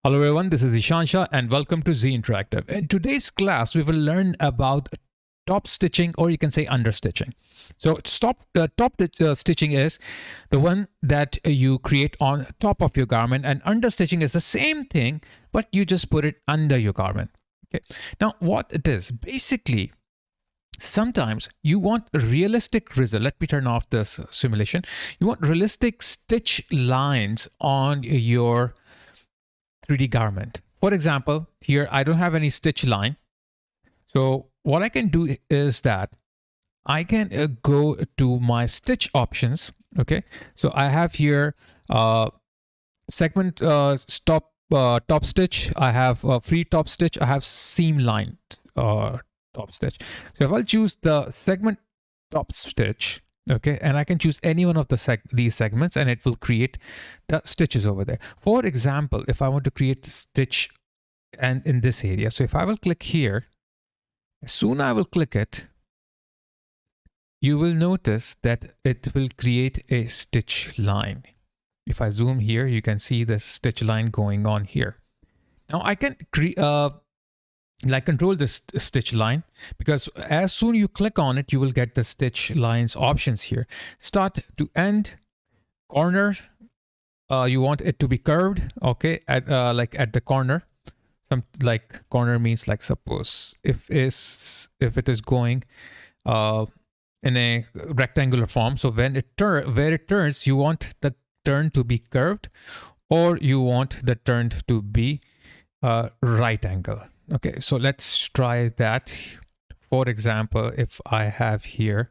Hello everyone, this is Zeeshan and welcome to Zinteractive. In today's class, we will learn about top stitching, or you can say understitching. So top stitching is the one that you create on top of your garment, and understitching is the same thing, but you just put it under your garment. Okay. Now, what it is basically, sometimes you want a realistic result. Let me turn off this simulation. You want realistic stitch lines on your 3D garment. For example, here I don't have any stitch line. So what I can do is that I can go to my stitch options. Okay, so I have here segment top stitch. I have free top stitch. I have seam line top stitch. So if I'll choose the segment top stitch, okay, and I can choose any one of these segments, and it will create the stitches over there. For example, if I want to create stitch and in this area, so if I will click here, as soon as I will click it, you will notice that it will create a stitch line. If I zoom here, you can see the stitch line going on here. Now I can control this stitch line, because as soon you click on it, you will get the stitch lines options here. Start to end, corner, you want it to be curved, okay, at at the corner. Some like corner means, like, suppose if it is going in a rectangular form, so when where it turns, you want the turn to be curved, or you want the turn to be right angle. Okay, so let's try that. For example, if I have here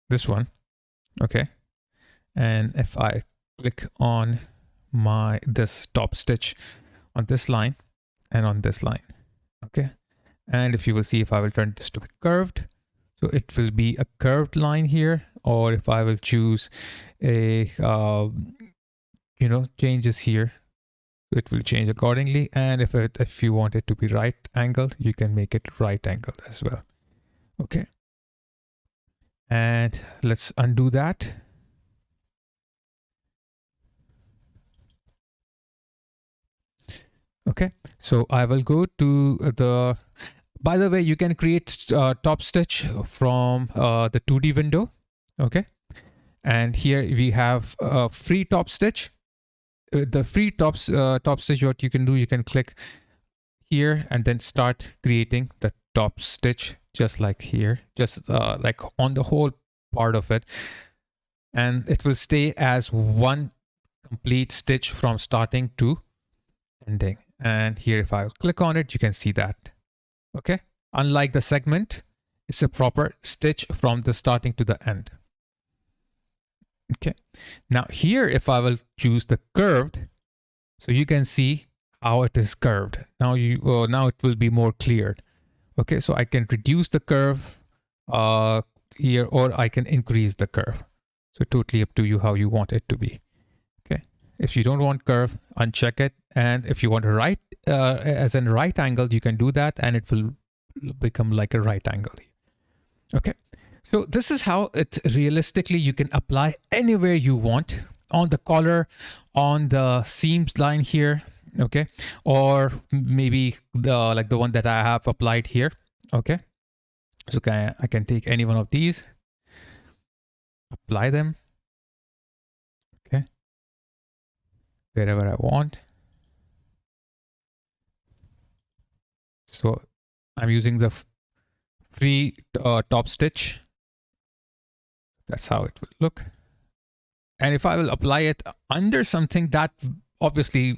this one, okay, and if I click on this top stitch on this line and on this line, okay, and if you will see, if I will turn this to be curved, so it will be a curved line here. Or if I will choose a changes here, it will change accordingly. And if you want it to be right angled, you can make it right angled as well. Okay, and let's undo that. Okay, so I will go to the, by the way, you can create top stitch from the 2D window. Okay, and here we have free top stitch. The free top stitch, what you can do, you can click here and then start creating the top stitch, just like here, just like on the whole part of it, and it will stay as one complete stitch from starting to ending. And here, if I click on it, you can see that. Okay, unlike the segment, it's a proper stitch from the starting to the end. Okay, now here, if I will choose the curved, so you can see how it is curved. Now now it will be more cleared. Okay, so I can reduce the curve here, or I can increase the curve. So totally up to you how you want it to be. Okay, if you don't want curve, uncheck it. And if you want a right, as in right angle, you can do that, and it will become like a right angle. Okay, so this is how it realistically you can apply anywhere you want, on the collar, on the seams line here. Okay, or maybe the one that I have applied here. Okay, so I can take any one of these, apply them, okay, wherever I want. So I'm using the free top stitch. That's how it will look. And if I will apply it under something, that obviously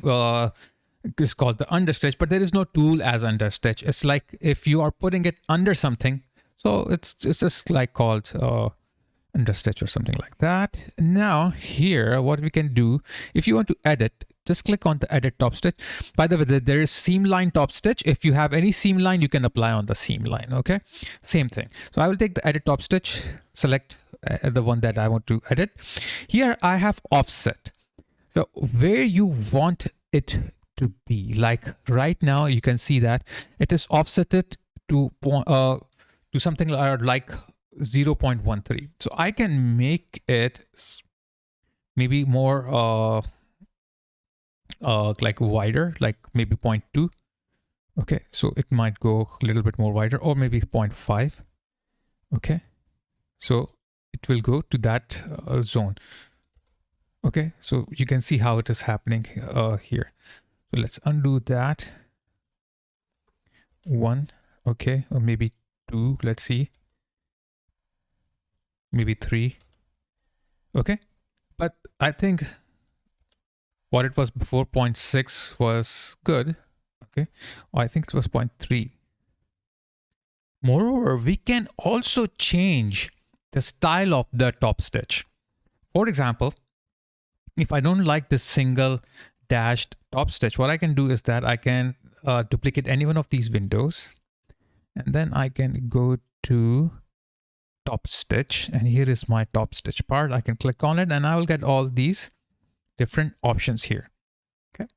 is called the understitch, but there is no tool as understitch. It's like if you are putting it under something, so it's just like called understitch or something like that. Now here, what we can do, if you want to edit, just click on the edit top stitch. By the way, there is seam line top stitch. If you have any seam line, you can apply on the seam line. Okay, same thing. So I will take the edit top stitch, select the one that I want to edit. Here I have offset. So where you want it to be, like right now, you can see that it is offsetted to something like 0.13. So I can make it maybe more like wider, like maybe 0.2. Okay, so it might go a little bit more wider, or maybe 0.5. Okay, so it will go to that zone. Okay, so you can see how it is happening here. So let's undo that. 1, okay, or maybe 2, let's see. Maybe 3. Okay, but I think what it was before, 0.6, was good. Okay, I think it was 0.3. Moreover, we can also change the style of the top stitch. For example, if I don't like this single dashed top stitch, what I can do is that I can duplicate any one of these windows, and then I can go to top stitch, and here is my top stitch part. I can click on it and I will get all these different options here. Okay,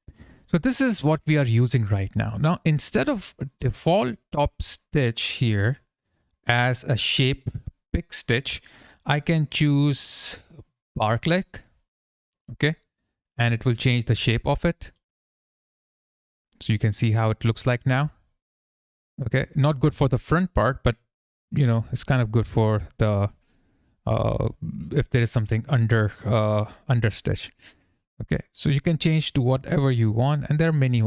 so this is what we are using right now. Now, instead of default top stitch here as a shape pick stitch, I can choose bar click. Okay, and it will change the shape of it. So you can see how it looks like now. Okay, not good for the front part, but you know, it's kind of good for the if there is something under stitch. Okay, so you can change to whatever you want, and there are many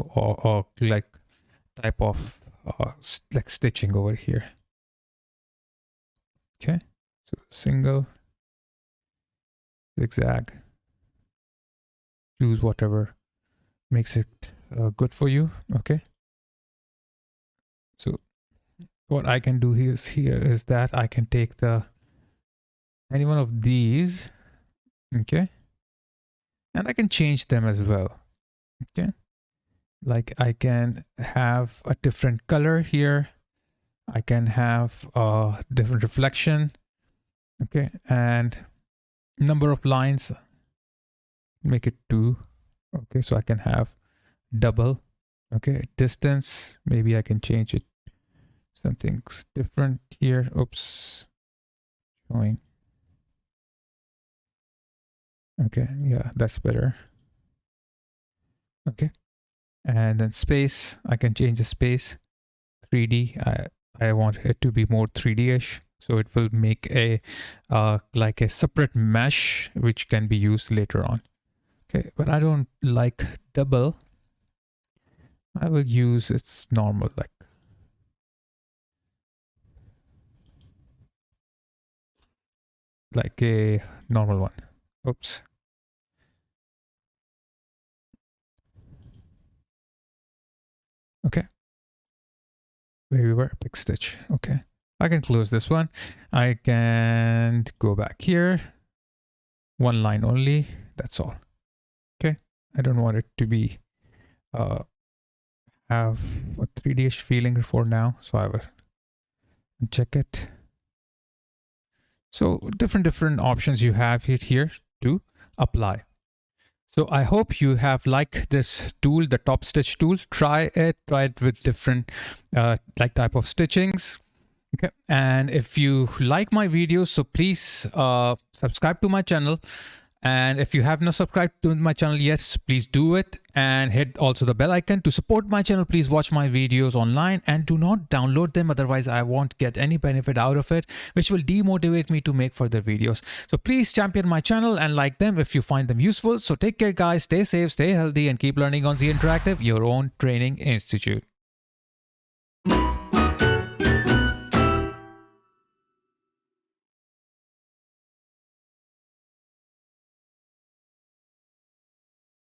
like type of like stitching over here. Okay, so single, zigzag, choose whatever makes it good for you. Okay, so what I can do here is that I can take any one of these, okay, and I can change them as well. Okay, like I can have a different color here. I can have a different reflection. Okay, and number of lines, make it 2. Okay, so I can have double. Okay, distance, maybe I can change it something's different here. Oops, showing. Okay, yeah, that's better. Okay, and then space, I can change the space. 3D, I want it to be more 3D-ish, so it will make a like a separate mesh which can be used later on. Okay, but I don't like double. I will use its normal, like a normal one. Oops. Okay, where we were, pick stitch. Okay, I can close this one. I can go back here, 1 line only, that's all. Okay, I don't want it to be have a 3D-ish feeling for now, so I will check it. So different options you have here to apply. So I hope you have liked this tool, the top stitch tool. Try it with different like type of stitchings. Okay, and if you like my videos, so please subscribe to my channel. And if you have not subscribed to my channel yet, please do it, and hit also the bell icon to support my channel. Please watch my videos online and do not download them, otherwise I won't get any benefit out of it, which will demotivate me to make further videos. So please champion my channel and like them if you find them useful. So take care guys, stay safe, stay healthy, and keep learning on Zinteractive, your own training institute.